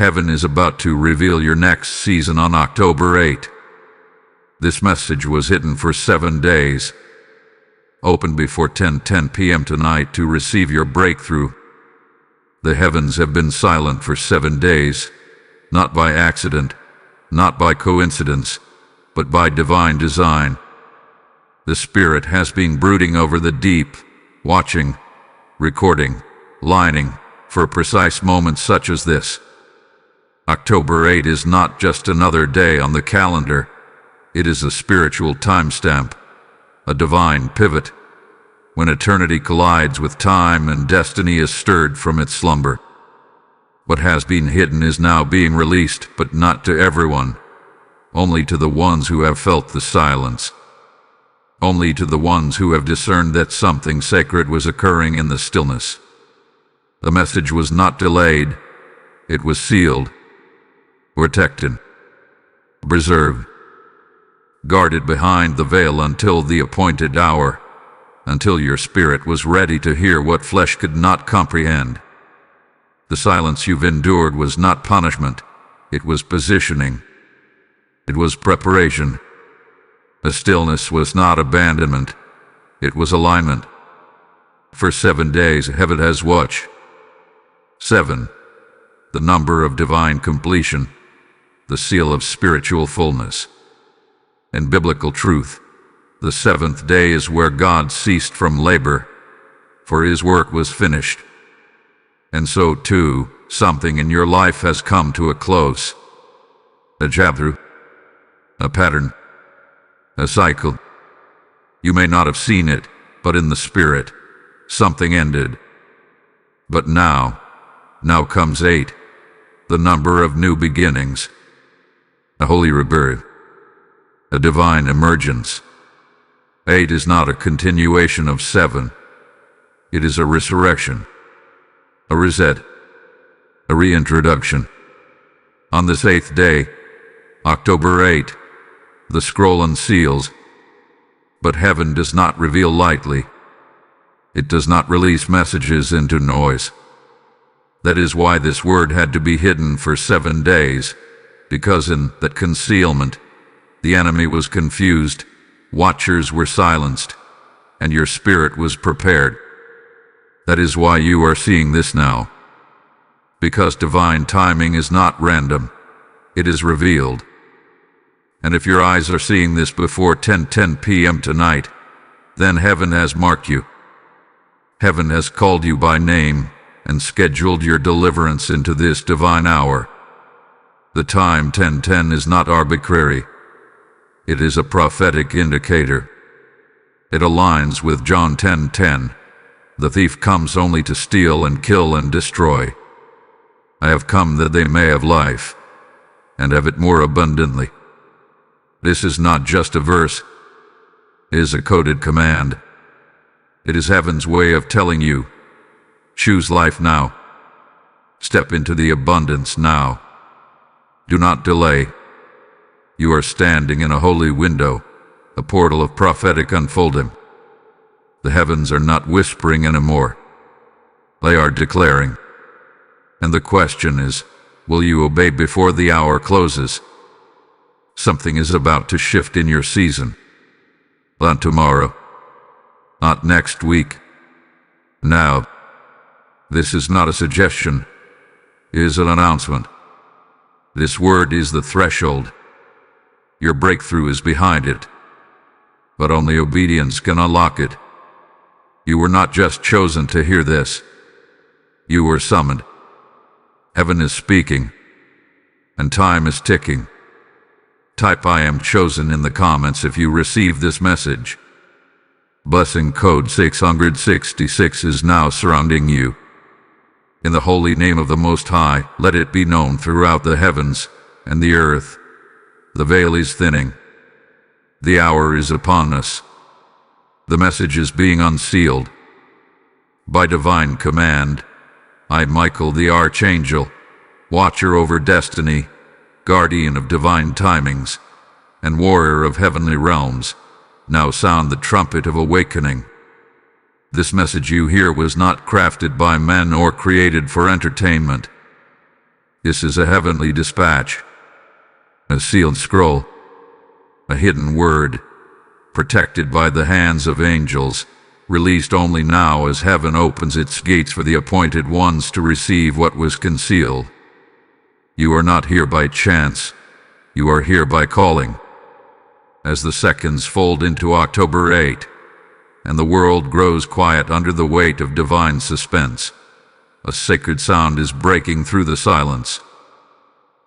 Heaven is about to reveal your next season on October 8. This message was hidden for 7 days. Open before 10:10 p.m. tonight to receive your breakthrough. The heavens have been silent for 7 days, not by accident, not by coincidence, but by divine design. The Spirit has been brooding over the deep, watching, recording, lining, for precise moments such as this. October 8 is not just another day on the calendar. It is a spiritual timestamp, a divine pivot, when eternity collides with time and destiny is stirred from its slumber. What has been hidden is now being released, but not to everyone, only to the ones who have felt the silence, only to the ones who have discerned that something sacred was occurring in the stillness. The message was not delayed, it was sealed, protected, preserved, guarded behind the veil until the appointed hour, until your spirit was ready to hear what flesh could not comprehend. The silence you've endured was not punishment, it was positioning. It was preparation. The stillness was not abandonment, it was alignment. For 7 days heaven has watched. 7, the number of divine completion, the seal of spiritual fullness. In biblical truth, the 7th day is where God ceased from labor, for his work was finished. And so too, something in your life has come to a close. A chapter, a pattern, a cycle. You may not have seen it, but in the Spirit, something ended. But now comes 8, the number of new beginnings, a holy rebirth, a divine emergence. 8 is not a continuation of 7. It is a resurrection, a reset, a reintroduction. On this 8th day, October 8, the scroll unseals. But heaven does not reveal lightly. It does not release messages into noise. That is why this word had to be hidden for 7 days, because in that concealment, the enemy was confused, watchers were silenced, and your spirit was prepared. That is why you are seeing this now. Because divine timing is not random, it is revealed. And if your eyes are seeing this before 10:10 p.m. tonight, then heaven has marked you. Heaven has called you by name and scheduled your deliverance into this divine hour. The time 10:10 is not arbitrary. It is a prophetic indicator. It aligns with John 10:10. The thief comes only to steal and kill and destroy. I have come that they may have life, and have it more abundantly. This is not just a verse. It is a coded command. It is heaven's way of telling you, choose life now. Step into the abundance now. Do not delay. You are standing in a holy window, a portal of prophetic unfolding. The heavens are not whispering anymore. They are declaring. And the question is, will you obey before the hour closes? Something is about to shift in your season. Not tomorrow. Not next week. Now. This is not a suggestion. It is an announcement. This word is the threshold. Your breakthrough is behind it. But only obedience can unlock it. You were not just chosen to hear this. You were summoned. Heaven is speaking, and time is ticking. Type I am chosen in the comments if you receive this message. Blessing code 666 is now surrounding you. In the holy name of the Most High, let it be known throughout the heavens and the earth. The veil is thinning. The hour is upon us. The message is being unsealed. By divine command, I, Michael the archangel, watcher over destiny, guardian of divine timings, and warrior of heavenly realms, now sound the trumpet of awakening. This message you hear was not crafted by men or created for entertainment. This is a heavenly dispatch, a sealed scroll, a hidden word, protected by the hands of angels, released only now as heaven opens its gates for the appointed ones to receive what was concealed. You are not here by chance. You are here by calling. As the seconds fold into October 8, and the world grows quiet under the weight of divine suspense, a sacred sound is breaking through the silence.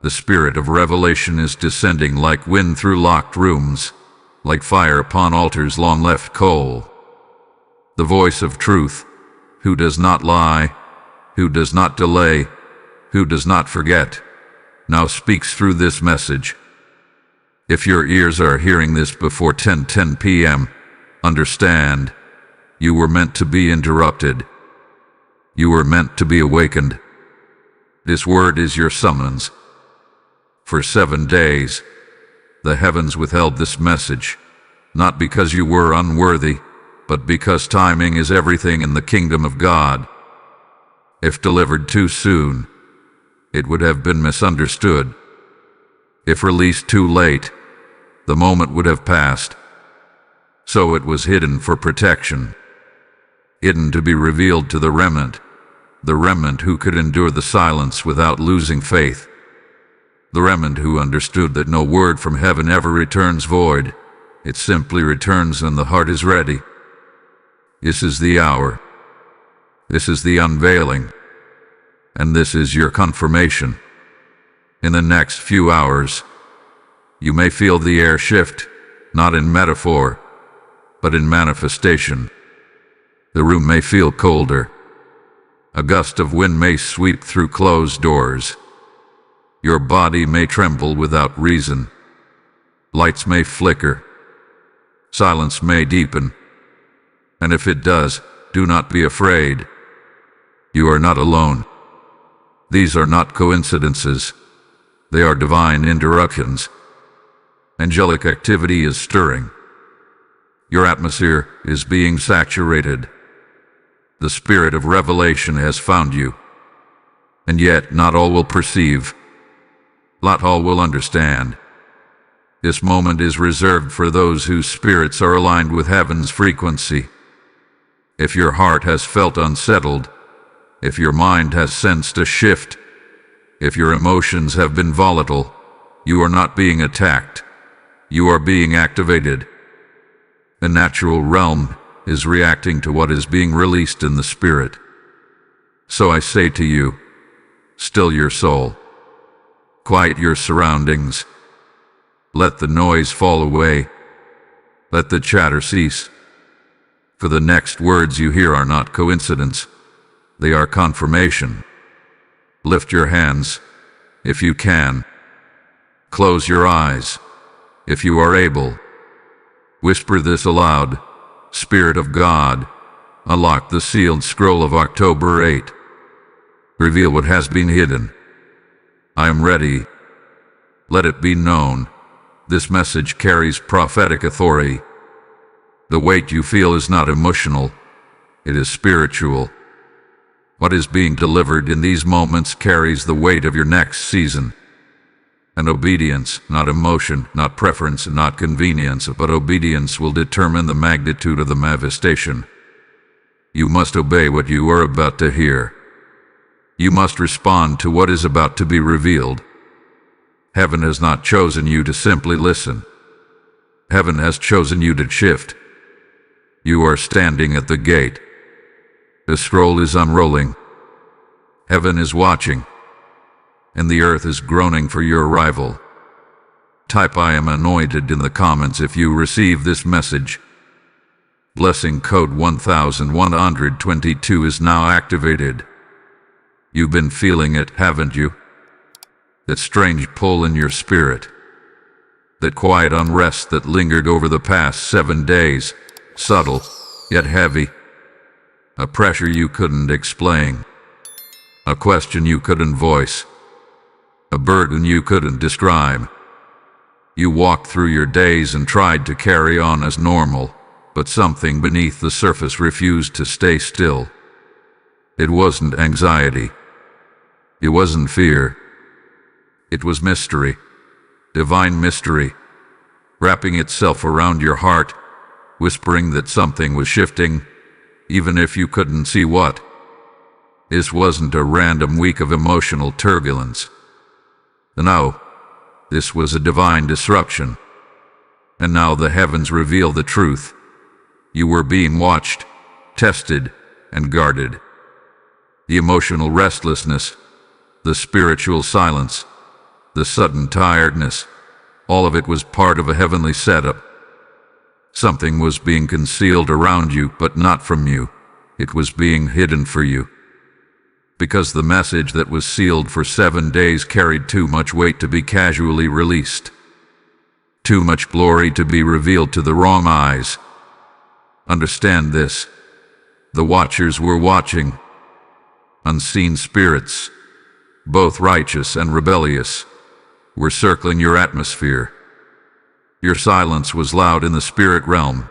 The spirit of revelation is descending like wind through locked rooms, like fire upon altars long left cold. The voice of truth, who does not lie, who does not delay, who does not forget, now speaks through this message. If your ears are hearing this before 10:10 p.m., understand, you were meant to be interrupted. You were meant to be awakened. This word is your summons. For 7 days, the heavens withheld this message, not because you were unworthy, but because timing is everything in the kingdom of God. If delivered too soon, it would have been misunderstood. If released too late, the moment would have passed. So it was hidden for protection, hidden to be revealed to the remnant who could endure the silence without losing faith, the remnant who understood that no word from heaven ever returns void. It simply returns when the heart is ready. This is the hour. This is the unveiling. And this is your confirmation. In the next few hours, you may feel the air shift, not in metaphor, but in manifestation. The room may feel colder. A gust of wind may sweep through closed doors. Your body may tremble without reason. Lights may flicker. Silence may deepen. And if it does, do not be afraid. You are not alone. These are not coincidences. They are divine interruptions. Angelic activity is stirring. Your atmosphere is being saturated. The spirit of revelation has found you. And yet not all will perceive. Not all will understand. This moment is reserved for those whose spirits are aligned with heaven's frequency. If your heart has felt unsettled, if your mind has sensed a shift, if your emotions have been volatile, you are not being attacked. You are being activated. The natural realm is reacting to what is being released in the spirit. So I say to you, still your soul. Quiet your surroundings. Let the noise fall away. Let the chatter cease. For the next words you hear are not coincidence. They are confirmation. Lift your hands, if you can. Close your eyes, if you are able. Whisper this aloud. Spirit of God, unlock the sealed scroll of October 8. Reveal what has been hidden. I am ready. Let it be known. This message carries prophetic authority. The weight you feel is not emotional. It is spiritual. What is being delivered in these moments carries the weight of your next season. And obedience, not emotion, not preference, not convenience, but obedience will determine the magnitude of the manifestation. You must obey what you are about to hear. You must respond to what is about to be revealed. Heaven has not chosen you to simply listen. Heaven has chosen you to shift. You are standing at the gate. The scroll is unrolling. Heaven is watching. And the earth is groaning for your arrival. Type I am anointed in the comments if you receive this message. Blessing code 1122 is now activated. You've been feeling it, haven't you? That strange pull in your spirit. That quiet unrest that lingered over the past 7 days. Subtle, yet heavy. A pressure you couldn't explain. A question you couldn't voice. A burden you couldn't describe. You walked through your days and tried to carry on as normal, but something beneath the surface refused to stay still. It wasn't anxiety. It wasn't fear. It was mystery, divine mystery, wrapping itself around your heart, whispering that something was shifting, even if you couldn't see what. This wasn't a random week of emotional turbulence. No, this was a divine disruption. And now the heavens reveal the truth. You were being watched, tested, and guarded. The emotional restlessness, the spiritual silence, the sudden tiredness, all of it was part of a heavenly setup. Something was being concealed around you, but not from you. It was being hidden for you. Because the message that was sealed for 7 days carried too much weight to be casually released. Too much glory to be revealed to the wrong eyes. Understand this. The watchers were watching. Unseen spirits, both righteous and rebellious, were circling your atmosphere. Your silence was loud in the spirit realm.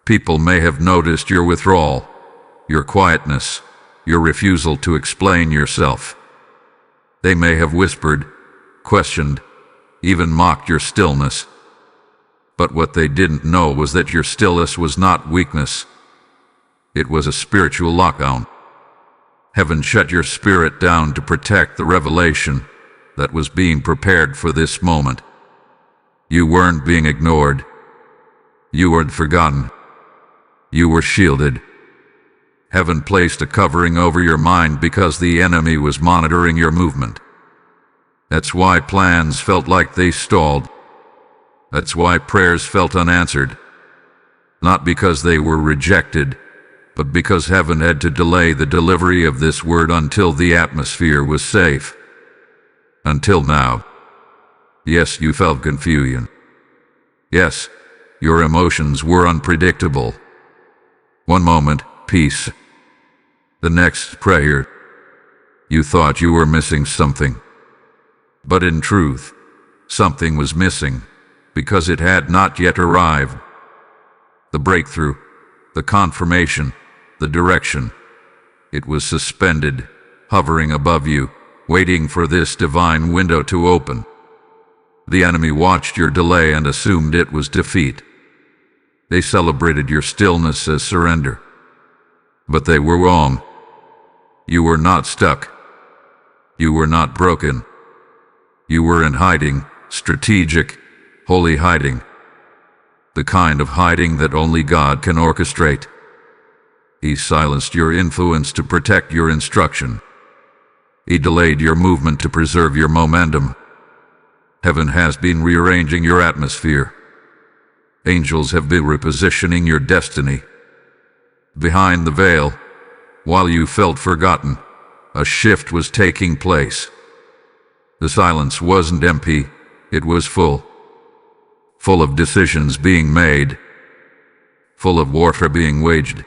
People may have noticed your withdrawal, your quietness, your refusal to explain yourself. They may have whispered, questioned, even mocked your stillness. But what they didn't know was that your stillness was not weakness. It was a spiritual lockdown. Heaven shut your spirit down to protect the revelation that was being prepared for this moment. You weren't being ignored. You weren't forgotten. You were shielded. Heaven placed a covering over your mind because the enemy was monitoring your movement. That's why plans felt like they stalled. That's why prayers felt unanswered. Not because they were rejected, but because heaven had to delay the delivery of this word until the atmosphere was safe. Until now. Yes, you felt confusion. Yes, your emotions were unpredictable. One moment, peace. The next, prayer. You thought you were missing something. But in truth, something was missing, because it had not yet arrived. The breakthrough, the confirmation, the direction. It was suspended, hovering above you, waiting for this divine window to open. The enemy watched your delay and assumed it was defeat. They celebrated your stillness as surrender. But they were wrong. You were not stuck. You were not broken. You were in hiding, strategic, holy hiding. The kind of hiding that only God can orchestrate. He silenced your influence to protect your instruction. He delayed your movement to preserve your momentum. Heaven has been rearranging your atmosphere. Angels have been repositioning your destiny. Behind the veil, while you felt forgotten, a shift was taking place. The silence wasn't empty, it was full. Full of decisions being made. Full of warfare being waged.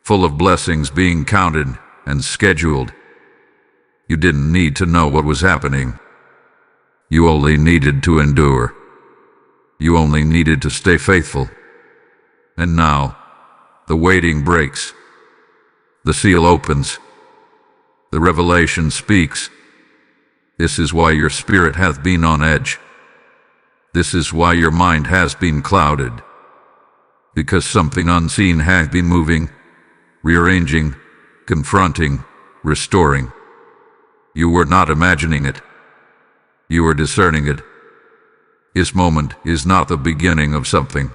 Full of blessings being counted and scheduled. You didn't need to know what was happening. You only needed to endure. You only needed to stay faithful. And now, the waiting breaks. The seal opens. The revelation speaks. This is why your spirit hath been on edge. This is why your mind has been clouded. Because something unseen has been moving, rearranging, confronting, restoring. You were not imagining it. You were discerning it. This moment is not the beginning of something.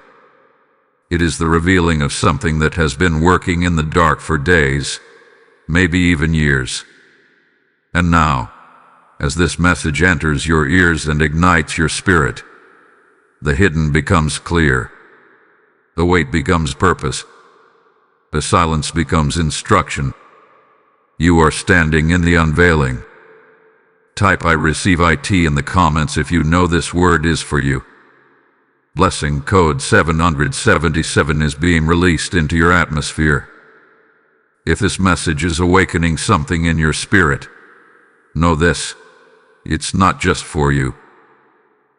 It is the revealing of something that has been working in the dark for days, maybe even years. And now, as this message enters your ears and ignites your spirit, the hidden becomes clear. The wait becomes purpose. The silence becomes instruction. You are standing in the unveiling. Type I receive IT in the comments if you know this word is for you. Blessing code 777 is being released into your atmosphere. If this message is awakening something in your spirit, know this, it's not just for you.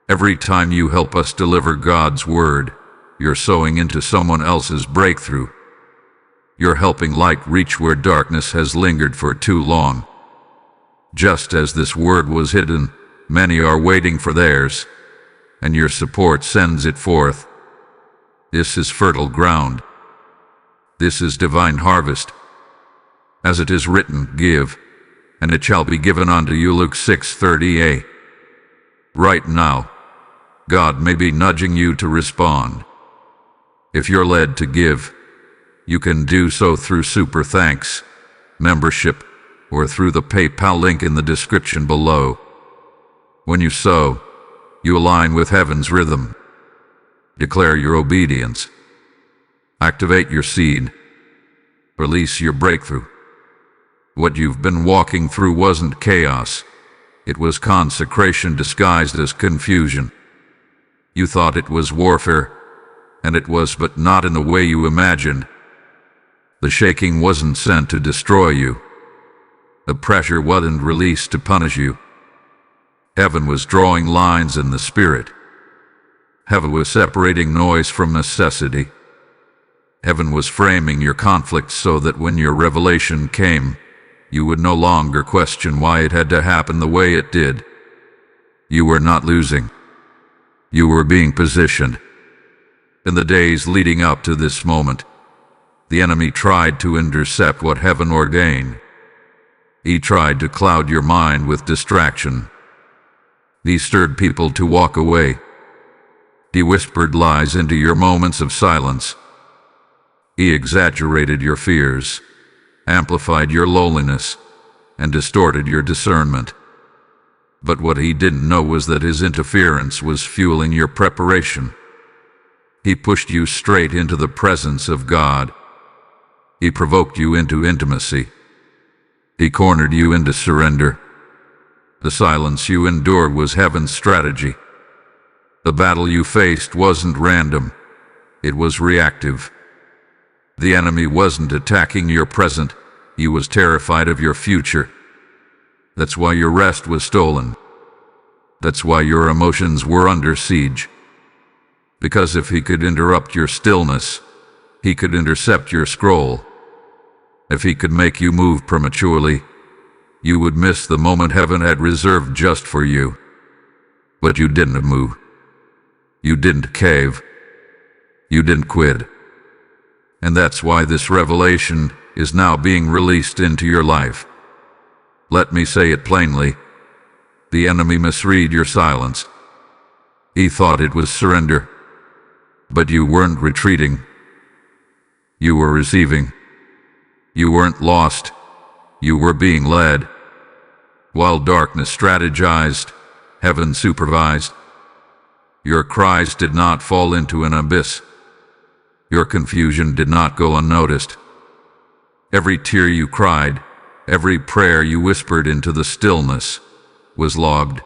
Every time you help us deliver God's word, you're sowing into someone else's breakthrough. You're helping light reach where darkness has lingered for too long. Just as this word was hidden, many are waiting for theirs, and your support sends it forth. This is fertile ground. This is divine harvest. As it is written, give, and it shall be given unto you. Luke 6:30a. Right now, God may be nudging you to respond. If you're led to give, you can do so through Super Thanks, membership, or through the PayPal link in the description below. When you sow, you align with heaven's rhythm. Declare your obedience. Activate your seed. Release your breakthrough. What you've been walking through wasn't chaos. It was consecration disguised as confusion. You thought it was warfare, and it was, but not in the way you imagined. The shaking wasn't sent to destroy you. The pressure wasn't released to punish you. Heaven was drawing lines in the spirit. Heaven was separating noise from necessity. Heaven was framing your conflict so that when your revelation came, you would no longer question why it had to happen the way it did. You were not losing. You were being positioned. In the days leading up to this moment, the enemy tried to intercept what heaven ordained. He tried to cloud your mind with distraction. He stirred people to walk away. He whispered lies into your moments of silence. He exaggerated your fears, amplified your loneliness, and distorted your discernment. But what he didn't know was that his interference was fueling your preparation. He pushed you straight into the presence of God. He provoked you into intimacy. He cornered you into surrender. The silence you endured was heaven's strategy. The battle you faced wasn't random. It was reactive. The enemy wasn't attacking your present. He was terrified of your future. That's why your rest was stolen. That's why your emotions were under siege. Because if he could interrupt your stillness, he could intercept your scroll. If he could make you move prematurely, you would miss the moment heaven had reserved just for you. But you didn't move. You didn't cave. You didn't quit. And that's why this revelation is now being released into your life. Let me say it plainly. The enemy misread your silence. He thought it was surrender. But you weren't retreating. You were receiving. You weren't lost. You were being led. While darkness strategized, heaven supervised. Your cries did not fall into an abyss. Your confusion did not go unnoticed. Every tear you cried, every prayer you whispered into the stillness, was logged.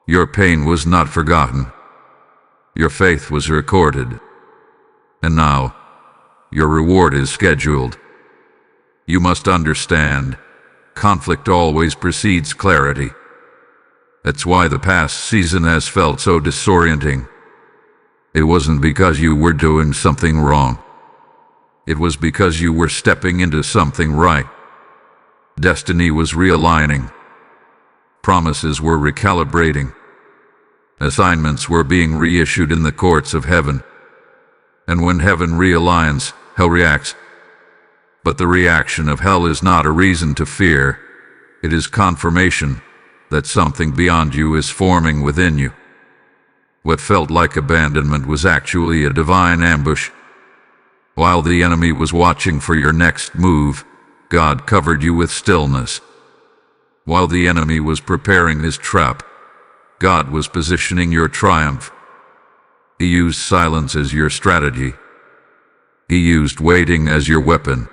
Your pain was not forgotten. Your faith was recorded. And now, your reward is scheduled. You must understand, conflict always precedes clarity. That's why the past season has felt so disorienting. It wasn't because you were doing something wrong. It was because you were stepping into something right. Destiny was realigning. Promises were recalibrating. Assignments were being reissued in the courts of heaven. And when heaven realigns, hell reacts. But the reaction of hell is not a reason to fear. It is confirmation that something beyond you is forming within you. What felt like abandonment was actually a divine ambush. While the enemy was watching for your next move, God covered you with stillness. While the enemy was preparing his trap, God was positioning your triumph. He used silence as your strategy. He used waiting as your weapon.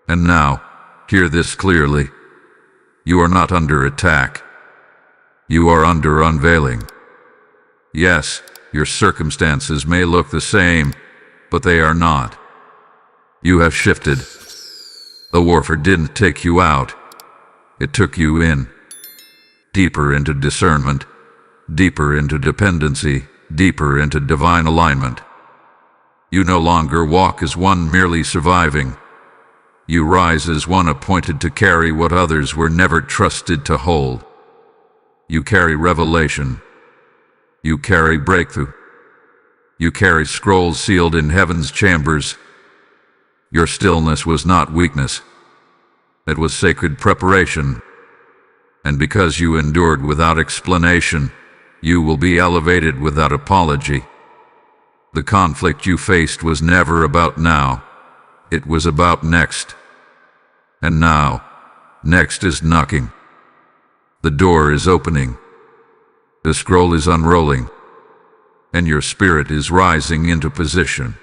And now, hear this clearly. You are not under attack. You are under unveiling. Yes, your circumstances may look the same, but they are not. You have shifted. The warfare didn't take you out. It took you in. Deeper into discernment, deeper into dependency, deeper into divine alignment. You no longer walk as one merely surviving. You rise as one appointed to carry what others were never trusted to hold. You carry revelation. You carry breakthrough. You carry scrolls sealed in heaven's chambers. Your stillness was not weakness. It was sacred preparation. And because you endured without explanation, you will be elevated without apology. The conflict you faced was never about now. It was about next. And now, next is knocking. The door is opening. The scroll is unrolling. And your spirit is rising into position.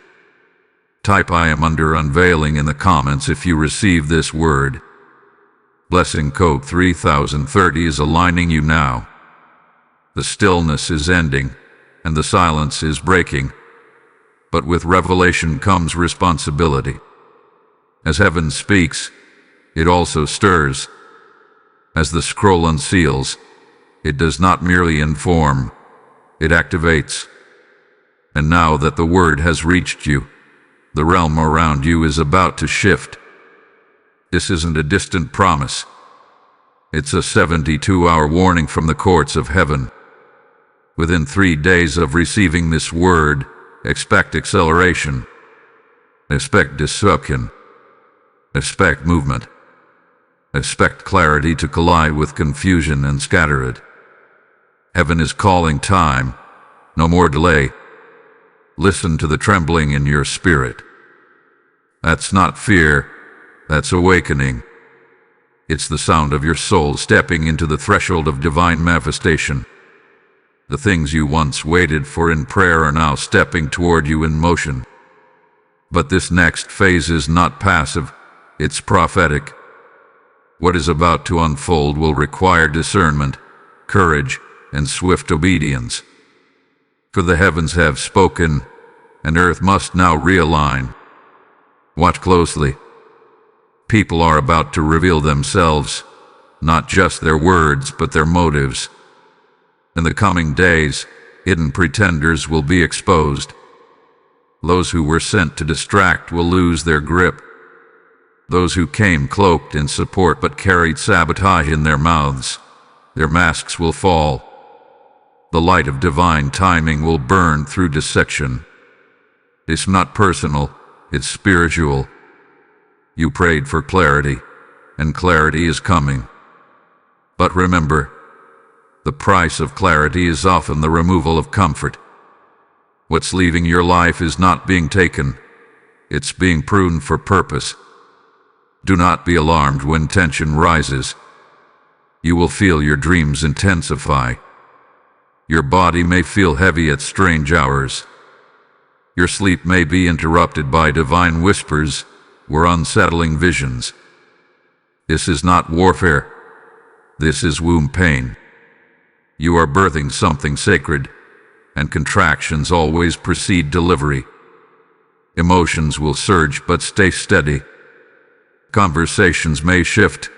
Type "I am under unveiling" in the comments if you receive this word. Blessing code 3030 is aligning you now. The stillness is ending, and the silence is breaking. But with revelation comes responsibility. As heaven speaks, it also stirs. As the scroll unseals, it does not merely inform, it activates. And now that the word has reached you, the realm around you is about to shift. This isn't a distant promise. It's a 72-hour warning from the courts of heaven. Within 3 days of receiving this word, expect acceleration. Expect disruption. Expect movement. Expect clarity to collide with confusion and scatter it. Heaven is calling time. No more delay. Listen to the trembling in your spirit. That's not fear. That's awakening. It's the sound of your soul stepping into the threshold of divine manifestation. The things you once waited for in prayer are now stepping toward you in motion. But this next phase is not passive, it's prophetic. What is about to unfold will require discernment, courage, and swift obedience. For the heavens have spoken, and earth must now realign. Watch closely. People are about to reveal themselves, not just their words, but their motives. In the coming days, hidden pretenders will be exposed. Those who were sent to distract will lose their grip. Those who came cloaked in support but carried sabotage in their mouths, their masks will fall. The light of divine timing will burn through dissection. It's not personal, it's spiritual. You prayed for clarity, and clarity is coming. But remember, the price of clarity is often the removal of comfort. What's leaving your life is not being taken, it's being pruned for purpose. Do not be alarmed when tension rises. You will feel your dreams intensify. Your body may feel heavy at strange hours. Your sleep may be interrupted by divine whispers or unsettling visions. This is not warfare. This is womb pain. You are birthing something sacred, and contractions always precede delivery. Emotions will surge, but stay steady. Conversations may shift,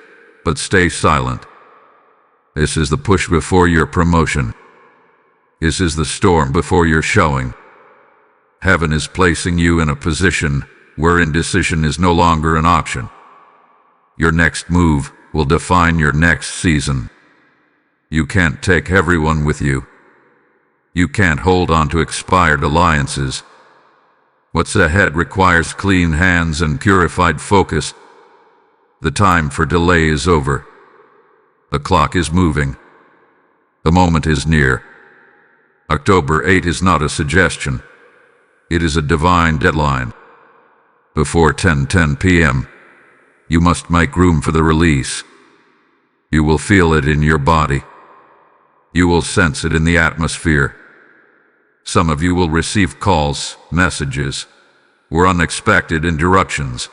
but stay silent. This is the push before your promotion. This is the storm before your showing. Heaven is placing you in a position where indecision is no longer an option. Your next move will define your next season. You can't take everyone with you. You can't hold on to expired alliances. What's ahead requires clean hands and purified focus. The time for delay is over. The clock is moving. The moment is near. October 8 is not a suggestion. It is a divine deadline. Before 10:10 p.m., you must make room for the release. You will feel it in your body. You will sense it in the atmosphere. Some of you will receive calls, messages, or unexpected interruptions.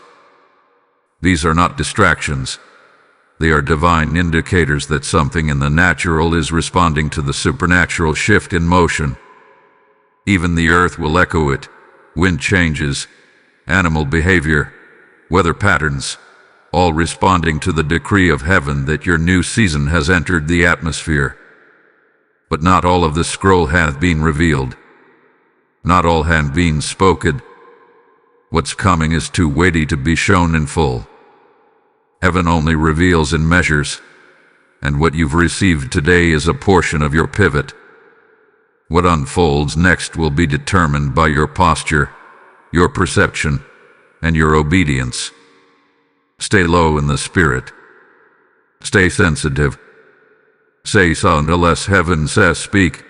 These are not distractions. They are divine indicators that something in the natural is responding to the supernatural shift in motion. Even the earth will echo it. Wind changes, animal behavior, weather patterns, all responding to the decree of heaven that your new season has entered the atmosphere. But not all of the scroll hath been revealed. Not all hath been spoken. What's coming is too weighty to be shown in full. Heaven only reveals in measures, and what you've received today is a portion of your pivot. What unfolds next will be determined by your posture, your perception, and your obedience. Stay low in the spirit. Stay sensitive. Say so unless heaven says speak,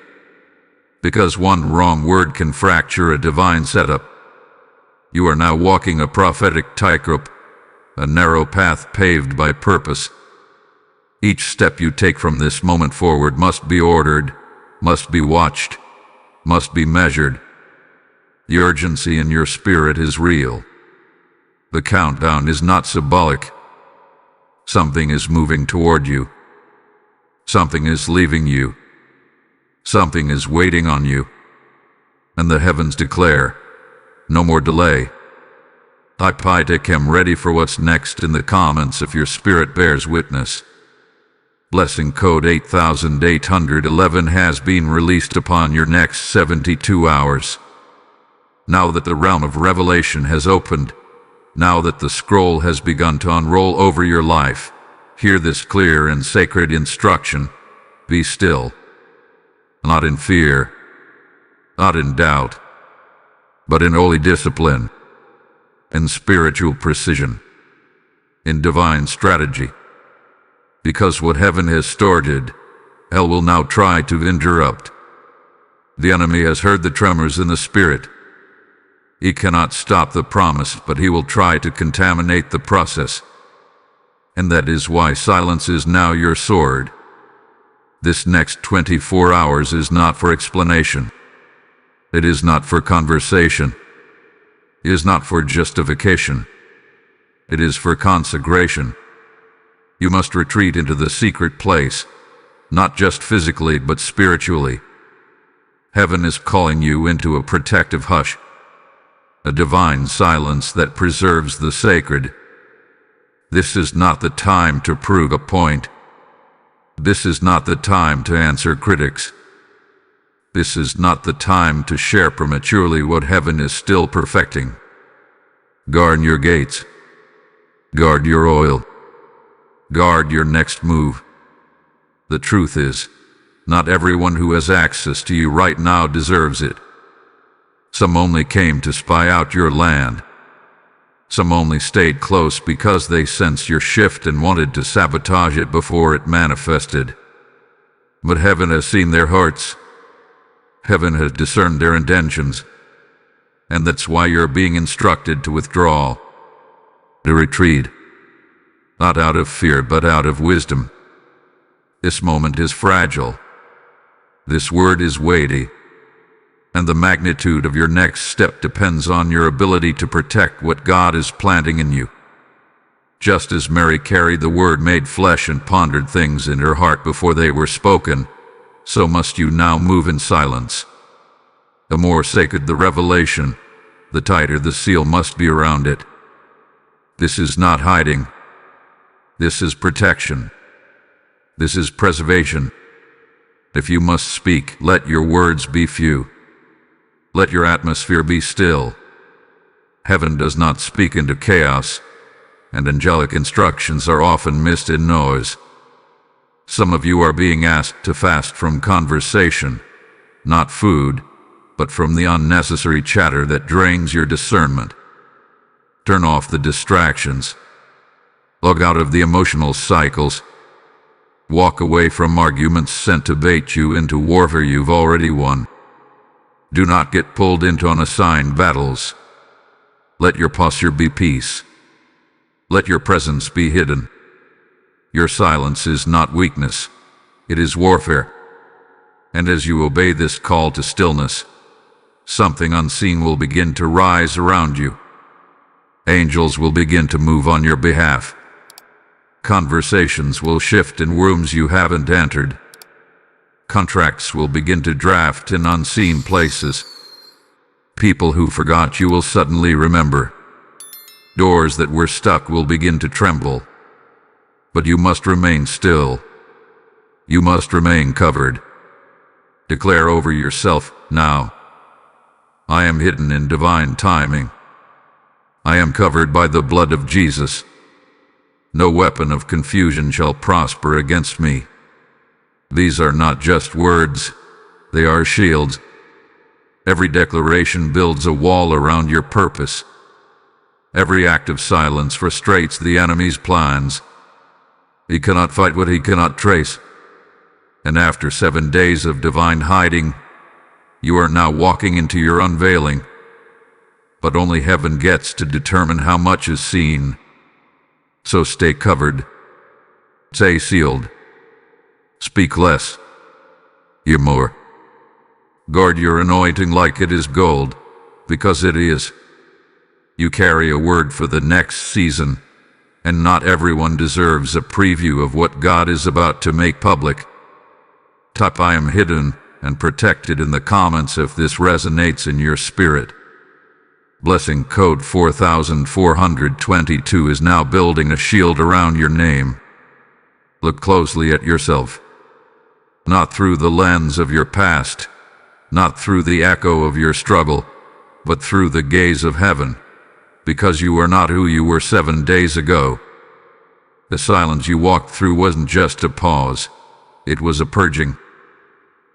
because one wrong word can fracture a divine setup. You are now walking a prophetic tightrope, a narrow path paved by purpose. Each step you take from this moment forward must be ordered, must be watched, must be measured. The urgency in your spirit is real. The countdown is not symbolic. Something is moving toward you. Something is leaving you. Something is waiting on you. And the heavens declare, no more delay. I am ready for what's next in the comments if your spirit bears witness. Blessing code 8811 has been released upon your next 72 hours. Now that the realm of revelation has opened, now that the scroll has begun to unroll over your life, hear this clear and sacred instruction. Be still. Not in fear, not in doubt, but in holy discipline, in spiritual precision, in divine strategy. Because what heaven has started, hell will now try to interrupt. The enemy has heard the tremors in the spirit. He cannot stop the promise, but he will try to contaminate the process. And that is why silence is now your sword. This next 24 hours is not for explanation. It is not for conversation. It is not for justification. It is for consecration. You must retreat into the secret place, not just physically but spiritually. Heaven is calling you into a protective hush, a divine silence that preserves the sacred. This is not the time to prove a point. This is not the time to answer critics. This is not the time to share prematurely what heaven is still perfecting. Guard your gates. Guard your oil. Guard your next move. The truth is, not everyone who has access to you right now deserves it. Some only came to spy out your land. Some only stayed close because they sensed your shift and wanted to sabotage it before it manifested. But heaven has seen their hearts. Heaven has discerned their intentions. And that's why you're being instructed to withdraw, to retreat. Not out of fear, but out of wisdom. This moment is fragile. This word is weighty. And the magnitude of your next step depends on your ability to protect what God is planting in you. Just as Mary carried the Word made flesh and pondered things in her heart before they were spoken, so must you now move in silence. The more sacred the revelation, the tighter the seal must be around it. This is not hiding. This is protection. This is preservation. If you must speak, let your words be few. Let your atmosphere be still. Heaven does not speak into chaos, and angelic instructions are often missed in noise. Some of you are being asked to fast from conversation, not food, but from the unnecessary chatter that drains your discernment. Turn off the distractions. Log out of the emotional cycles. Walk away from arguments sent to bait you into warfare you've already won. Do not get pulled into unassigned battles. Let your posture be peace. Let your presence be hidden. Your silence is not weakness. It is warfare. And as you obey this call to stillness, something unseen will begin to rise around you. Angels will begin to move on your behalf. Conversations will shift in rooms you haven't entered. Contracts will begin to draft in unseen places. People who forgot you will suddenly remember. Doors that were stuck will begin to tremble. But you must remain still. You must remain covered. Declare over yourself now. I am hidden in divine timing. I am covered by the blood of Jesus. No weapon of confusion shall prosper against me. These are not just words, they are shields. Every declaration builds a wall around your purpose. Every act of silence frustrates the enemy's plans. He cannot fight what he cannot trace. And after 7 days of divine hiding, you are now walking into your unveiling. But only heaven gets to determine how much is seen. So stay covered. Stay sealed. Speak less. Hear more. Guard your anointing like it is gold, because it is. You carry a word for the next season, and not everyone deserves a preview of what God is about to make public. Type "I am hidden" and protected in the comments if this resonates in your spirit. Blessing code 4422 is now building a shield around your name. Look closely at yourself. Not through the lens of your past, not through the echo of your struggle, but through the gaze of heaven, because you are not who you were 7 days ago. The silence you walked through wasn't just a pause, it was a purging.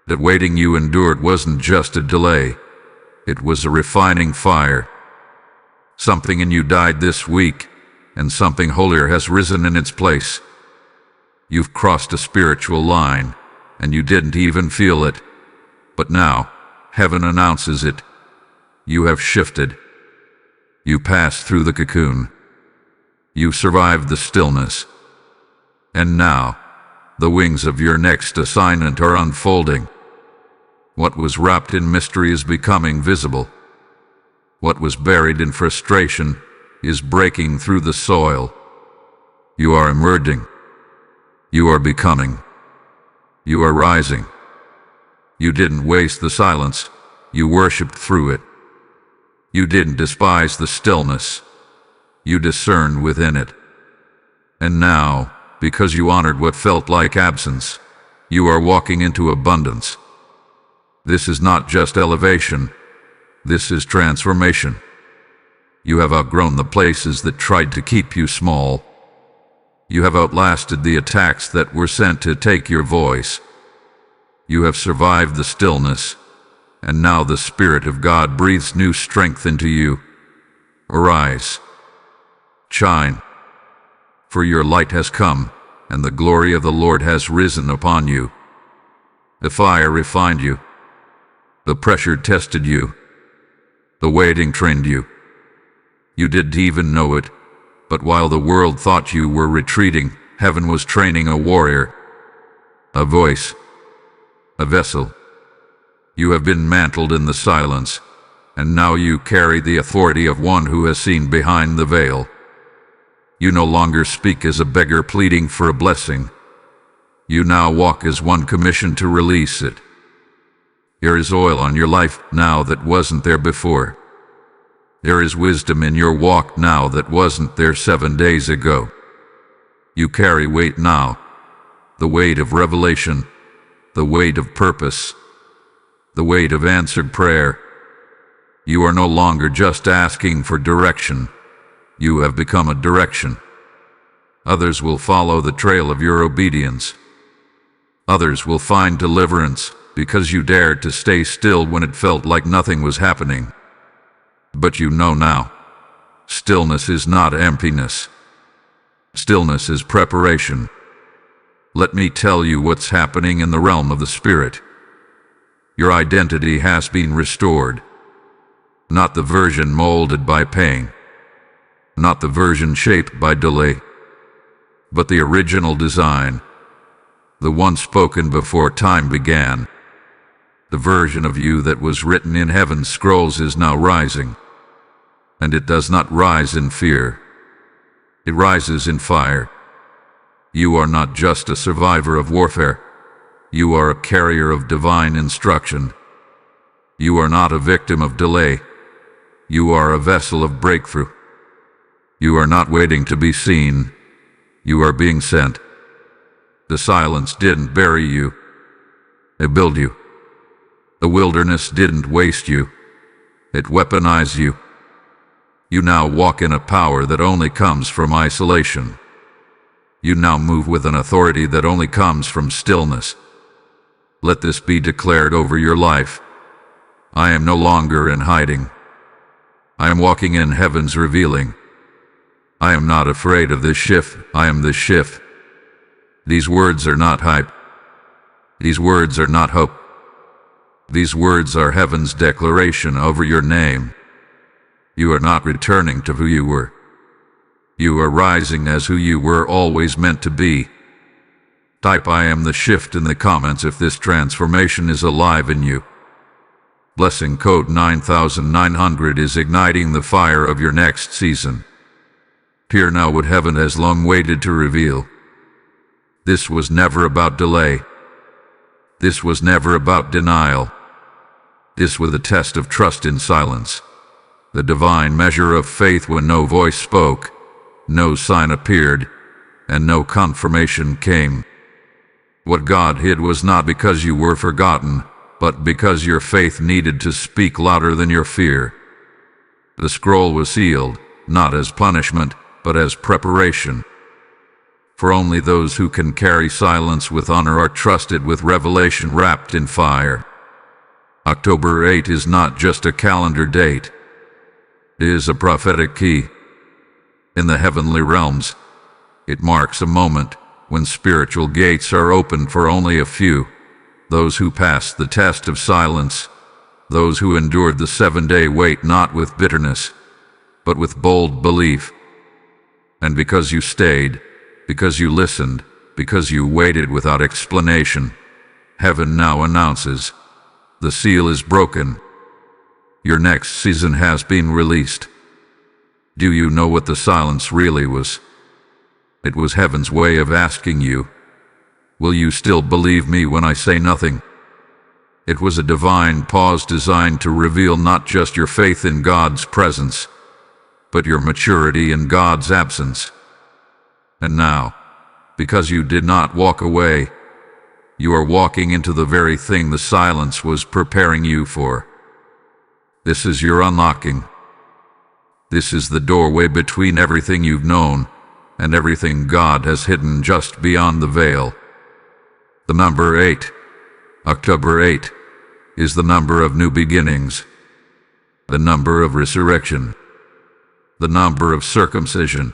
The waiting you endured wasn't just a delay, it was a refining fire. Something in you died this week, and something holier has risen in its place. You've crossed a spiritual line, and you didn't even feel it. But now, heaven announces it. You have shifted. You passed through the cocoon. You survived the stillness. And now, the wings of your next assignment are unfolding. What was wrapped in mystery is becoming visible. What was buried in frustration is breaking through the soil. You are emerging. You are becoming. You are rising. You didn't waste the silence. You worshiped through it. You didn't despise the stillness. You discerned within it. And now, because you honored what felt like absence, you are walking into abundance. This is not just elevation. This is transformation. You have outgrown the places that tried to keep you small. You have outlasted the attacks that were sent to take your voice. You have survived the stillness, and now the Spirit of God breathes new strength into you. Arise. Shine. For your light has come, and the glory of the Lord has risen upon you. The fire refined you. The pressure tested you. The waiting trained you. You didn't even know it, but while the world thought you were retreating, heaven was training a warrior, a voice, a vessel. You have been mantled in the silence, and now you carry the authority of one who has seen behind the veil. You no longer speak as a beggar pleading for a blessing. You now walk as one commissioned to release it. There is oil on your life now that wasn't there before. There is wisdom in your walk now that wasn't there 7 days ago. You carry weight now, the weight of revelation, the weight of purpose, the weight of answered prayer. You are no longer just asking for direction. You have become a direction. Others will follow the trail of your obedience. Others will find deliverance because you dared to stay still when it felt like nothing was happening. But you know now, stillness is not emptiness. Stillness is preparation. Let me tell you what's happening in the realm of the Spirit. Your identity has been restored. Not the version molded by pain. Not the version shaped by delay. But the original design. The one spoken before time began. The version of you that was written in heaven's scrolls is now rising. And it does not rise in fear. It rises in fire. You are not just a survivor of warfare. You are a carrier of divine instruction. You are not a victim of delay. You are a vessel of breakthrough. You are not waiting to be seen. You are being sent. The silence didn't bury you. It built you. The wilderness didn't waste you. It weaponized you. You now walk in a power that only comes from isolation. You now move with an authority that only comes from stillness. Let this be declared over your life. I am no longer in hiding. I am walking in heaven's revealing. I am not afraid of this shift. I am this shift. These words are not hype. These words are not hope. These words are heaven's declaration over your name. You are not returning to who you were. You are rising as who you were always meant to be. Type I am the shift in the comments if this transformation is alive in you. Blessing code 9900 is igniting the fire of your next season. Hear now what heaven has long waited to reveal. This was never about delay. This was never about denial. This was a test of trust in silence. The divine measure of faith when no voice spoke, no sign appeared, and no confirmation came. What God hid was not because you were forgotten, but because your faith needed to speak louder than your fear. The scroll was sealed, not as punishment, but as preparation. For only those who can carry silence with honor are trusted with revelation wrapped in fire. October 8 is not just a calendar date. It is a prophetic key. In the heavenly realms, it marks a moment when spiritual gates are opened for only a few, those who passed the test of silence, those who endured the 7-day wait not with bitterness, but with bold belief. And because you stayed, because you listened, because you waited without explanation, heaven now announces, the seal is broken. Your next season has been released. Do you know what the silence really was? It was heaven's way of asking you, will you still believe me when I say nothing? It was a divine pause designed to reveal not just your faith in God's presence, but your maturity in God's absence. And now, because you did not walk away, you are walking into the very thing the silence was preparing you for. This is your unlocking. This is the doorway between everything you've known and everything God has hidden just beyond the veil. The number 8, October 8, is the number of new beginnings, the number of resurrection, the number of circumcision,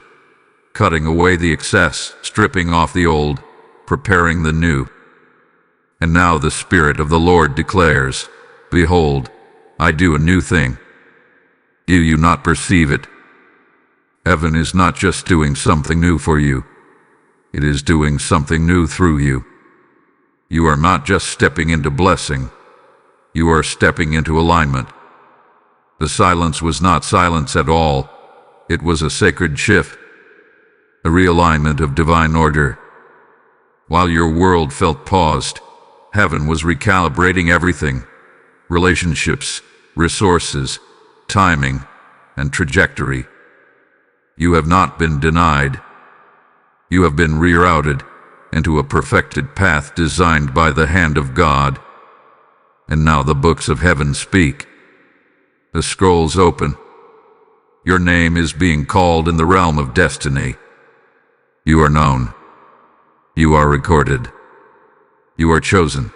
cutting away the excess, stripping off the old, preparing the new. And now the Spirit of the Lord declares, behold, I do a new thing. Do you not perceive it? Heaven is not just doing something new for you. It is doing something new through you. You are not just stepping into blessing. You are stepping into alignment. The silence was not silence at all. It was a sacred shift, a realignment of divine order. While your world felt paused, heaven was recalibrating everything: relationships, resources, timing, and trajectory. You have not been denied. You have been rerouted into a perfected path designed by the hand of God. And now the books of heaven speak. The scrolls open. Your name is being called in the realm of destiny. You are known. You are recorded. You are chosen.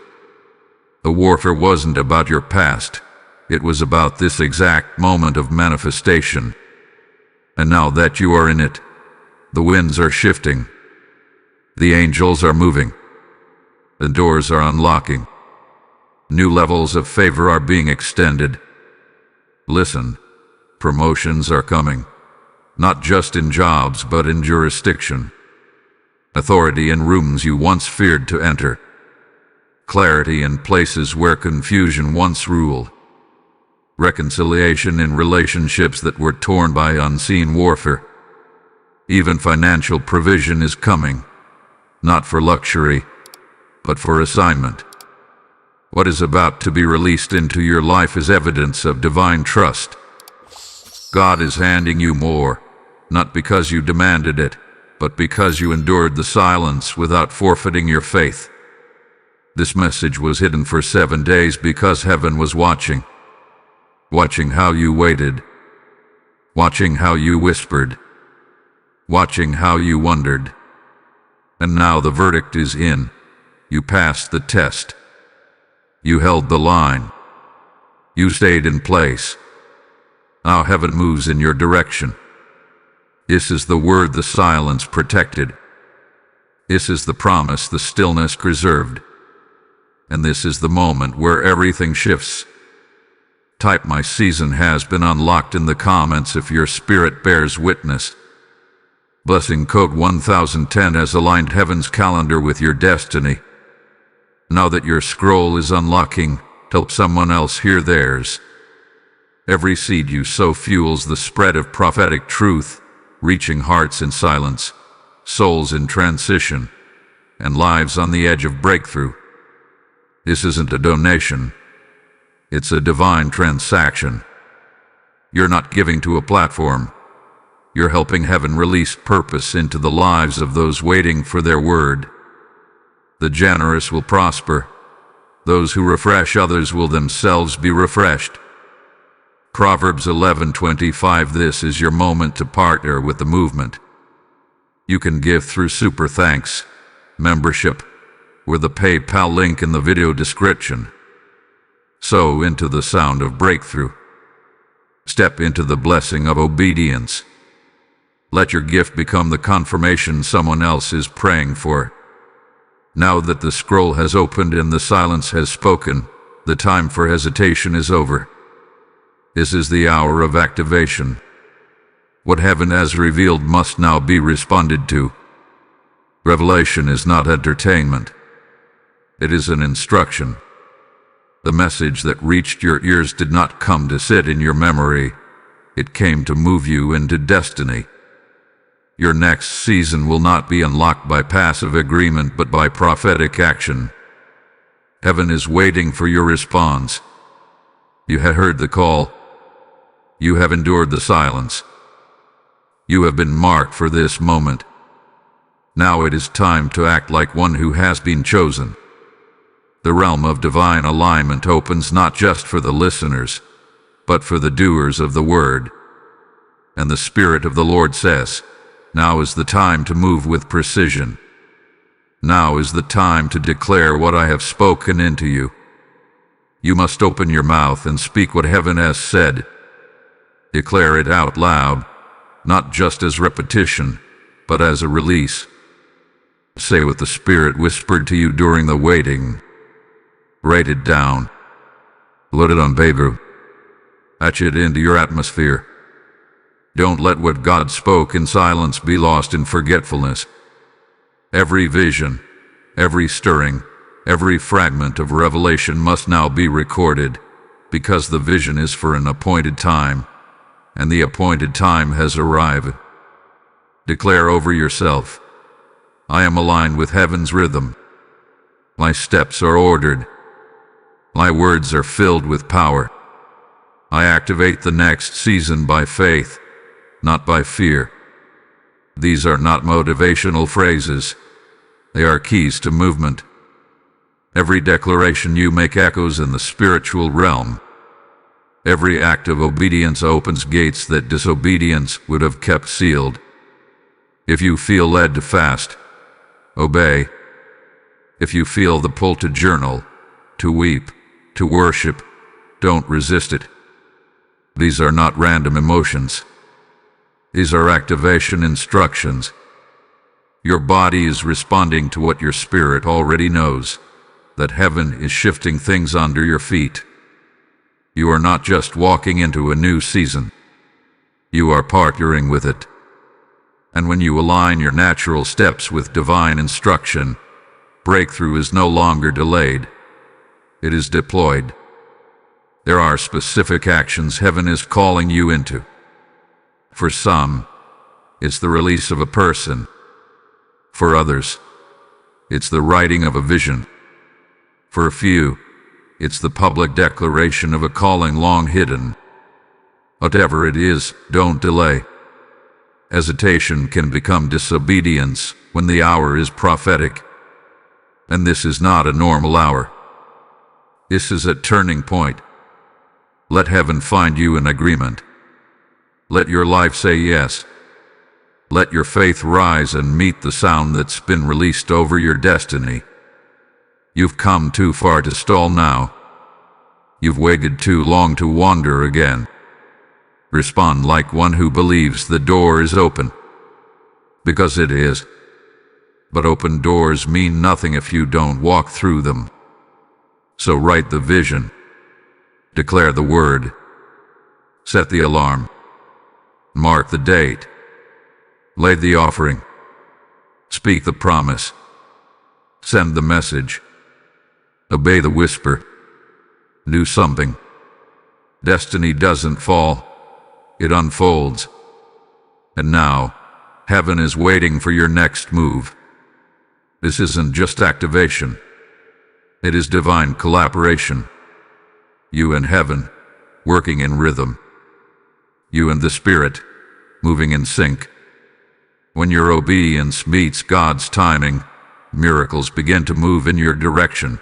The warfare wasn't about your past. It was about this exact moment of manifestation. And now that you are in it, the winds are shifting. The angels are moving. The doors are unlocking. New levels of favor are being extended. Listen, promotions are coming, not just in jobs but in jurisdiction. Authority in rooms you once feared to enter. Clarity in places where confusion once ruled. Reconciliation in relationships that were torn by unseen warfare. Even financial provision is coming, not for luxury, but for assignment. What is about to be released into your life is evidence of divine trust. God is handing you more, not because you demanded it, but because you endured the silence without forfeiting your faith. This message was hidden for 7 days because heaven was watching. Watching how you waited. Watching how you whispered. Watching how you wondered. And now the verdict is in. You passed the test. You held the line. You stayed in place. Now heaven moves in your direction. This is the word the silence protected. This is the promise the stillness preserved. And this is the moment where everything shifts. Type "My season has been unlocked" in the comments if your spirit bears witness. Blessing code 1010 has aligned heaven's calendar with your destiny. Now that your scroll is unlocking, help someone else hear theirs. Every seed you sow fuels the spread of prophetic truth, reaching hearts in silence, souls in transition, and lives on the edge of breakthrough. This isn't a donation. It's a divine transaction. You're not giving to a platform. You're helping heaven release purpose into the lives of those waiting for their word. The generous will prosper. Those who refresh others will themselves be refreshed. Proverbs 11:25. This is your moment to partner with the movement. You can give through Super Thanks membership, or the PayPal link in the video description. Sow into the sound of breakthrough. Step into the blessing of obedience. Let your gift become the confirmation someone else is praying for. Now that the scroll has opened and the silence has spoken, the time for hesitation is over. This is the hour of activation. What heaven has revealed must now be responded to. Revelation is not entertainment. It is an instruction. The message that reached your ears did not come to sit in your memory. It came to move you into destiny. Your next season will not be unlocked by passive agreement but by prophetic action. Heaven is waiting for your response. You have heard the call. You have endured the silence. You have been marked for this moment. Now it is time to act like one who has been chosen. The realm of divine alignment opens not just for the listeners, but for the doers of the word. And the Spirit of the Lord says, now is the time to move with precision. Now is the time to declare what I have spoken into you. You must open your mouth and speak what heaven has said. Declare it out loud, not just as repetition, but as a release. Say what the Spirit whispered to you during the waiting. Write it down. Let it on paper. Etch it into your atmosphere. Don't let what God spoke in silence be lost in forgetfulness. Every vision, every stirring, every fragment of revelation must now be recorded, because the vision is for an appointed time, and the appointed time has arrived. Declare over yourself, I am aligned with heaven's rhythm. My steps are ordered. My words are filled with power. I activate the next season by faith, not by fear. These are not motivational phrases. They are keys to movement. Every declaration you make echoes in the spiritual realm. Every act of obedience opens gates that disobedience would have kept sealed. If you feel led to fast, obey. If you feel the pull to journal, to weep, to worship, don't resist it. These are not random emotions. These are activation instructions. Your body is responding to what your spirit already knows, that heaven is shifting things under your feet. You are not just walking into a new season. You are partnering with it. And when you align your natural steps with divine instruction, breakthrough is no longer delayed. It is deployed. There are specific actions heaven is calling you into. For some, it's the release of a person. For others, it's the writing of a vision. For a few, it's the public declaration of a calling long hidden. Whatever it is, don't delay. Hesitation can become disobedience when the hour is prophetic. And this is not a normal hour. This is a turning point. Let heaven find you in agreement. Let your life say yes. Let your faith rise and meet the sound that's been released over your destiny. You've come too far to stall now. You've waited too long to wander again. Respond like one who believes the door is open. Because it is. But open doors mean nothing if you don't walk through them. So write the vision. Declare the word. Set the alarm. Mark the date. Lay the offering. Speak the promise. Send the message. Obey the whisper. Do something. Destiny doesn't fall. It unfolds. And now, heaven is waiting for your next move. This isn't just activation. It is divine collaboration. You and heaven, working in rhythm. You and the Spirit, moving in sync. When your obedience meets God's timing, miracles begin to move in your direction.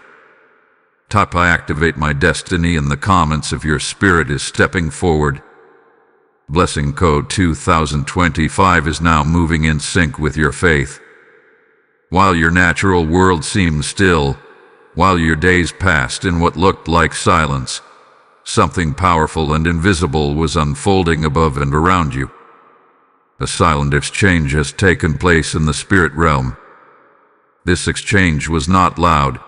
Type "I activate my destiny" in the comments if your spirit is stepping forward. Blessing code 2025 is now moving in sync with your faith. While your natural world seemed still, while your days passed in what looked like silence, something powerful and invisible was unfolding above and around you. A silent exchange has taken place in the spirit realm. This exchange was not loud.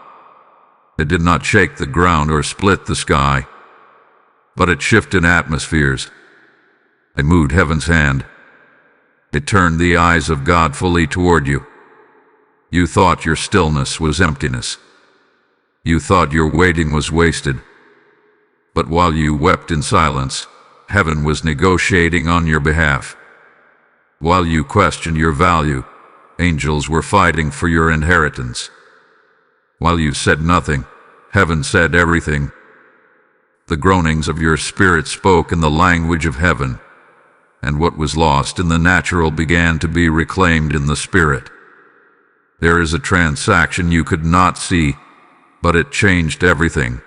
It did not shake the ground or split the sky, but it shifted atmospheres. It moved heaven's hand. It turned the eyes of God fully toward you. You thought your stillness was emptiness. You thought your waiting was wasted. But while you wept in silence, heaven was negotiating on your behalf. While you questioned your value, angels were fighting for your inheritance. While you said nothing, heaven said everything. The groanings of your spirit spoke in the language of heaven, and what was lost in the natural began to be reclaimed in the spirit. There is a transaction you could not see, but it changed everything.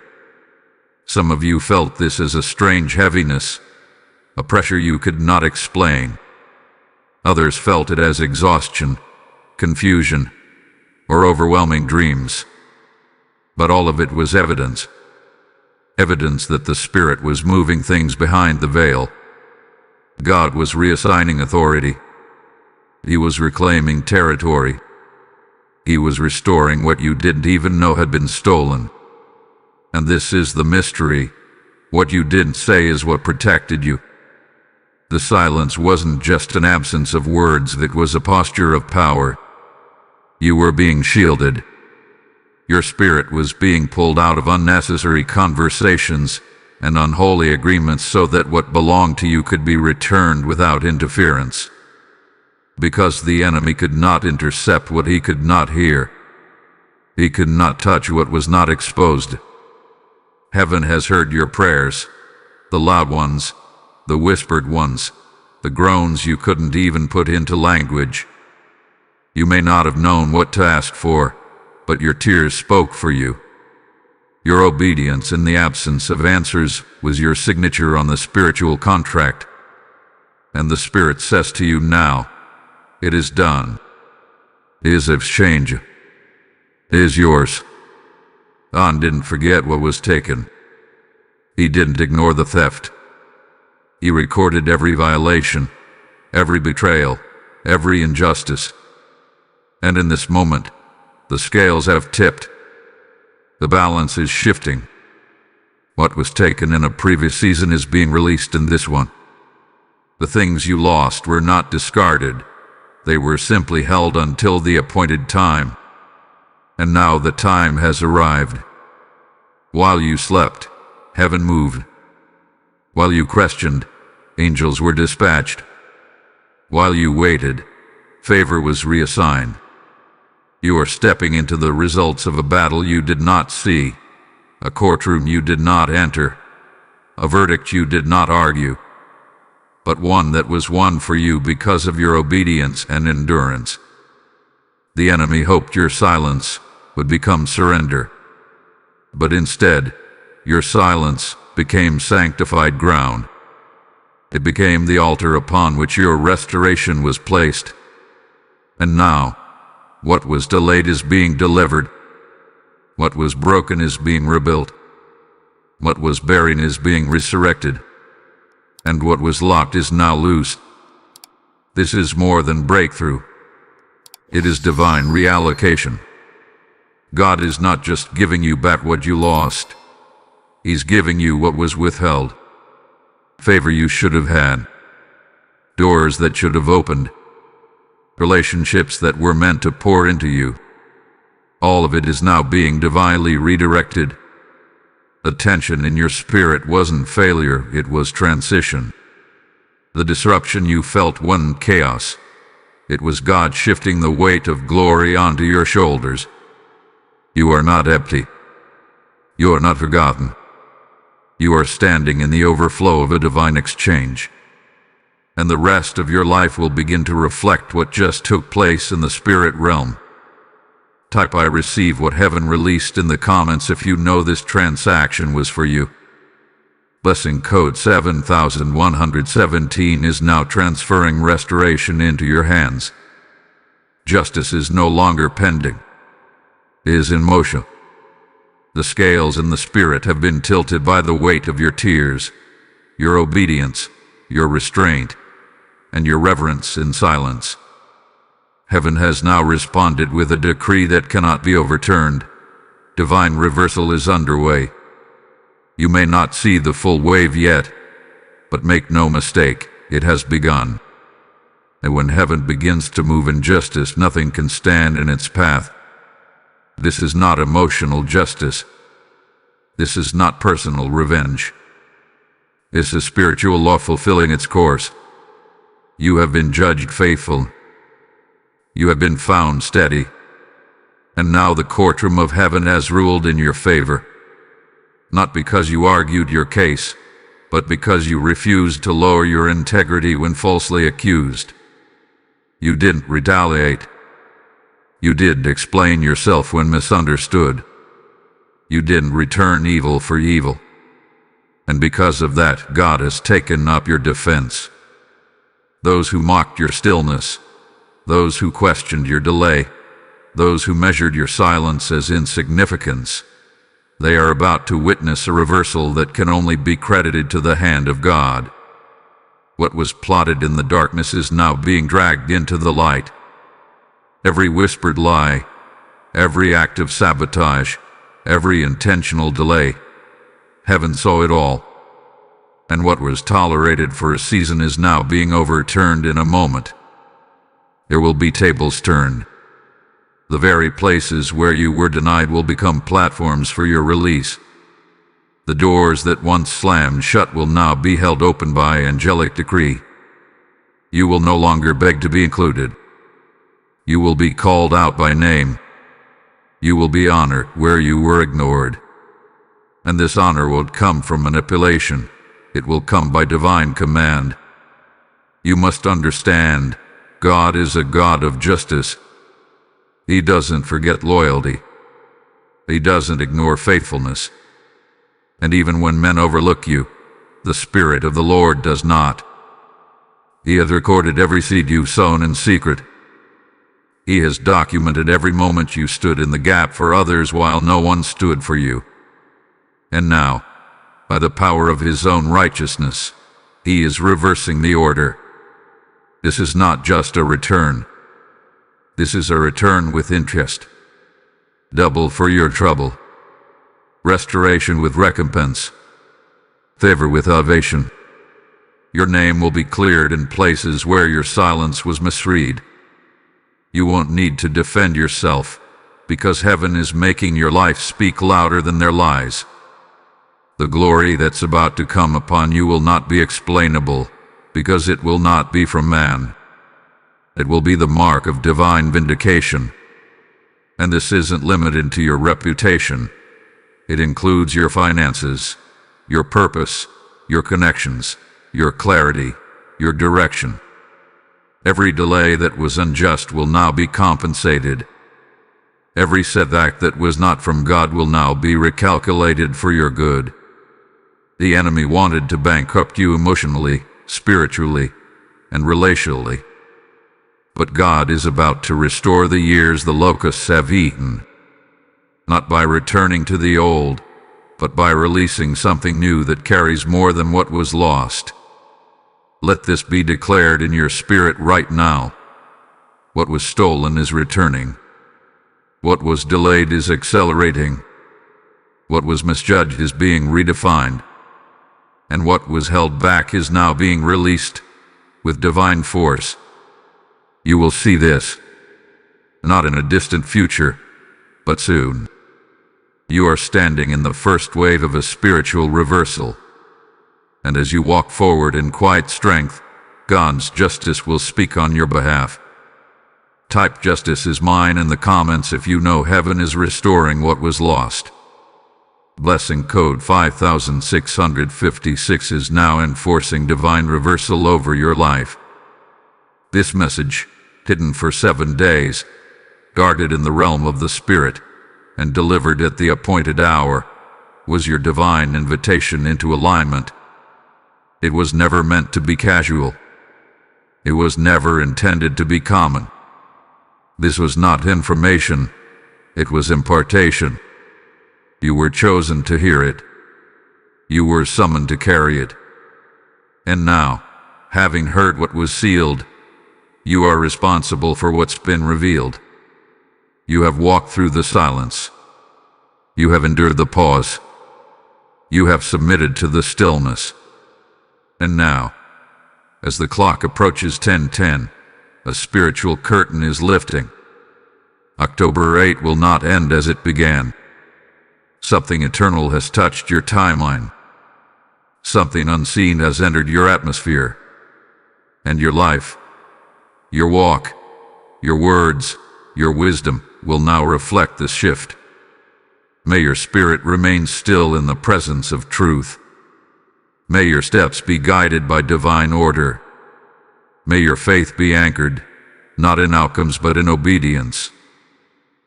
Some of you felt this as a strange heaviness, a pressure you could not explain. Others felt it as exhaustion, confusion, or overwhelming dreams. But all of it was evidence. Evidence that the Spirit was moving things behind the veil. God was reassigning authority. He was reclaiming territory. He was restoring what you didn't even know had been stolen. And this is the mystery. What you didn't say is what protected you. The silence wasn't just an absence of words, it was a posture of power. You were being shielded. Your spirit was being pulled out of unnecessary conversations and unholy agreements so that what belonged to you could be returned without interference. Because the enemy could not intercept what he could not hear. He could not touch what was not exposed. Heaven has heard your prayers, the loud ones, the whispered ones, the groans you couldn't even put into language. You may not have known what to ask for, but your tears spoke for you. Your obedience in the absence of answers was your signature on the spiritual contract. And the Spirit says to you now, it is done. It is exchange. It is yours. God didn't forget what was taken. He didn't ignore the theft. He recorded every violation, every betrayal, every injustice. And in this moment, the scales have tipped. The balance is shifting. What was taken in a previous season is being released in this one. The things you lost were not discarded. They were simply held until the appointed time. And now the time has arrived. While you slept, heaven moved. While you questioned, angels were dispatched. While you waited, favor was reassigned. You are stepping into the results of a battle you did not see, a courtroom you did not enter, a verdict you did not argue, but one that was won for you because of your obedience and endurance. The enemy hoped your silence would become surrender, but instead, your silence became sanctified ground. It became the altar upon which your restoration was placed. And now, what was delayed is being delivered. What was broken is being rebuilt. What was buried is being resurrected. And what was locked is now loose. This is more than breakthrough. It is divine reallocation. God is not just giving you back what you lost. He's giving you what was withheld. Favor you should have had. Doors that should have opened. Relationships that were meant to pour into you. All of it is now being divinely redirected. The tension in your spirit wasn't failure, it was transition. The disruption you felt wasn't chaos. It was God shifting the weight of glory onto your shoulders. You are not empty. You are not forgotten. You are standing in the overflow of a divine exchange. And the rest of your life will begin to reflect what just took place in the spirit realm. Type "I receive what heaven released" in the comments if you know this transaction was for you. Blessing code 7117 is now transferring restoration into your hands. Justice is no longer pending. It is in motion. The scales in the spirit have been tilted by the weight of your tears, your obedience, your restraint, and your reverence in silence. Heaven has now responded with a decree that cannot be overturned. Divine reversal is underway. You may not see the full wave yet, but make no mistake, it has begun. And when heaven begins to move in justice, nothing can stand in its path. This is not emotional justice. This is not personal revenge. This is spiritual law fulfilling its course. You have been judged faithful. You have been found steady. And now the courtroom of heaven has ruled in your favor. Not because you argued your case, but because you refused to lower your integrity when falsely accused. You didn't retaliate. You didn't explain yourself when misunderstood. You didn't return evil for evil. And because of that, God has taken up your defense. Those who mocked your stillness, those who questioned your delay, those who measured your silence as insignificance, they are about to witness a reversal that can only be credited to the hand of God. What was plotted in the darkness is now being dragged into the light. Every whispered lie, every act of sabotage, every intentional delay, heaven saw it all. And what was tolerated for a season is now being overturned in a moment. There will be tables turned. The very places where you were denied will become platforms for your release. The doors that once slammed shut will now be held open by angelic decree. You will no longer beg to be included. You will be called out by name. You will be honored where you were ignored. And this honor won't come from manipulation. It will come by divine command. You must understand, God is a God of justice. He doesn't forget loyalty. He doesn't ignore faithfulness. And even when men overlook you, the Spirit of the Lord does not. He has recorded every seed you've sown in secret. He has documented every moment you stood in the gap for others while no one stood for you. And now, by the power of His own righteousness, He is reversing the order. This is not just a return. This is a return with interest. Double for your trouble. Restoration with recompense. Favor with ovation. Your name will be cleared in places where your silence was misread. You won't need to defend yourself, because heaven is making your life speak louder than their lies. The glory that's about to come upon you will not be explainable, because it will not be from man. It will be the mark of divine vindication. And this isn't limited to your reputation. It includes your finances, your purpose, your connections, your clarity, your direction. Every delay that was unjust will now be compensated. Every setback that was not from God will now be recalculated for your good. The enemy wanted to bankrupt you emotionally, spiritually, and relationally. But God is about to restore the years the locusts have eaten, not by returning to the old, but by releasing something new that carries more than what was lost. Let this be declared in your spirit right now. What was stolen is returning. What was delayed is accelerating. What was misjudged is being redefined. And what was held back is now being released with divine force. You will see this, not in a distant future, but soon. You are standing in the first wave of a spiritual reversal. And as you walk forward in quiet strength, God's justice will speak on your behalf. Type "justice is mine" in the comments if you know heaven is restoring what was lost. Blessing code 5656 is now enforcing divine reversal over your life. This message, hidden for 7 days, guarded in the realm of the Spirit, and delivered at the appointed hour, was your divine invitation into alignment. It was never meant to be casual. It was never intended to be common. This was not information, it was impartation. You were chosen to hear it. You were summoned to carry it. And now, having heard what was sealed, you are responsible for what's been revealed. You have walked through the silence. You have endured the pause. You have submitted to the stillness. And now, as the clock approaches 10:10, a spiritual curtain is lifting. October 8 will not end as it began. Something eternal has touched your timeline. Something unseen has entered your atmosphere. And your life, your walk, your words, your wisdom will now reflect this shift. May your spirit remain still in the presence of truth. May your steps be guided by divine order. May your faith be anchored, not in outcomes but in obedience.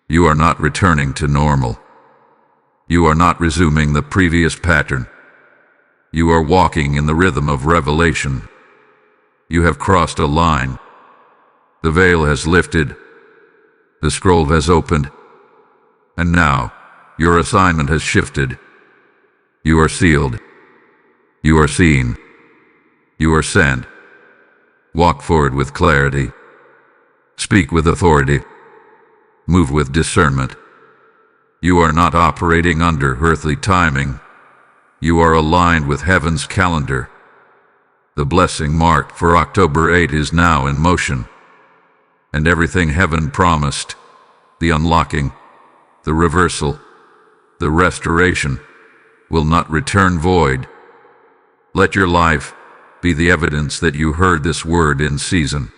You are not returning to normal. You are not resuming the previous pattern. You are walking in the rhythm of revelation. You have crossed a line. The veil has lifted. The scroll has opened. And now, your assignment has shifted. You are sealed. You are seen. You are sent. Walk forward with clarity. Speak with authority. Move with discernment. You are not operating under earthly timing. You are aligned with heaven's calendar. The blessing marked for October 8 is now in motion. And everything heaven promised, the unlocking, the reversal, the restoration, will not return void. Let your life be the evidence that you heard this word in season.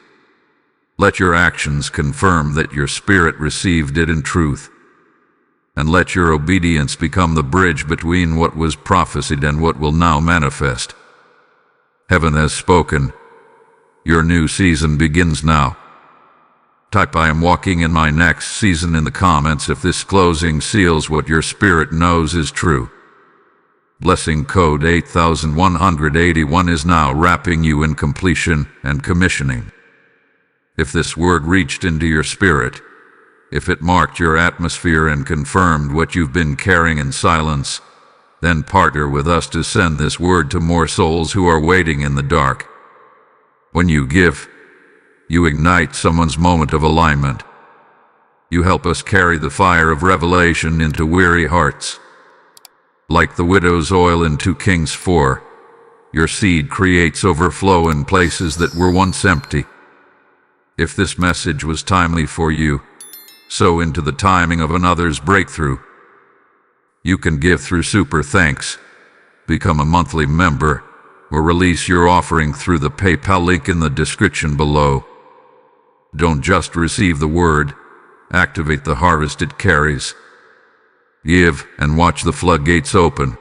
Let your actions confirm that your spirit received it in truth. And let your obedience become the bridge between what was prophesied and what will now manifest. Heaven has spoken. Your new season begins now. Type "I am walking in my next season" in the comments if this closing seals what your spirit knows is true. Blessing code 8181 is now wrapping you in completion and commissioning. If this word reached into your spirit, if it marked your atmosphere and confirmed what you've been carrying in silence, then partner with us to send this word to more souls who are waiting in the dark. When you give, you ignite someone's moment of alignment. You help us carry the fire of revelation into weary hearts. Like the widow's oil in 2 Kings 4, your seed creates overflow in places that were once empty. If this message was timely for you, sow into the timing of another's breakthrough. You can give through Super Thanks, become a monthly member, or release your offering through the PayPal link in the description below. Don't just receive the word, activate the harvest it carries. Give and watch the floodgates open.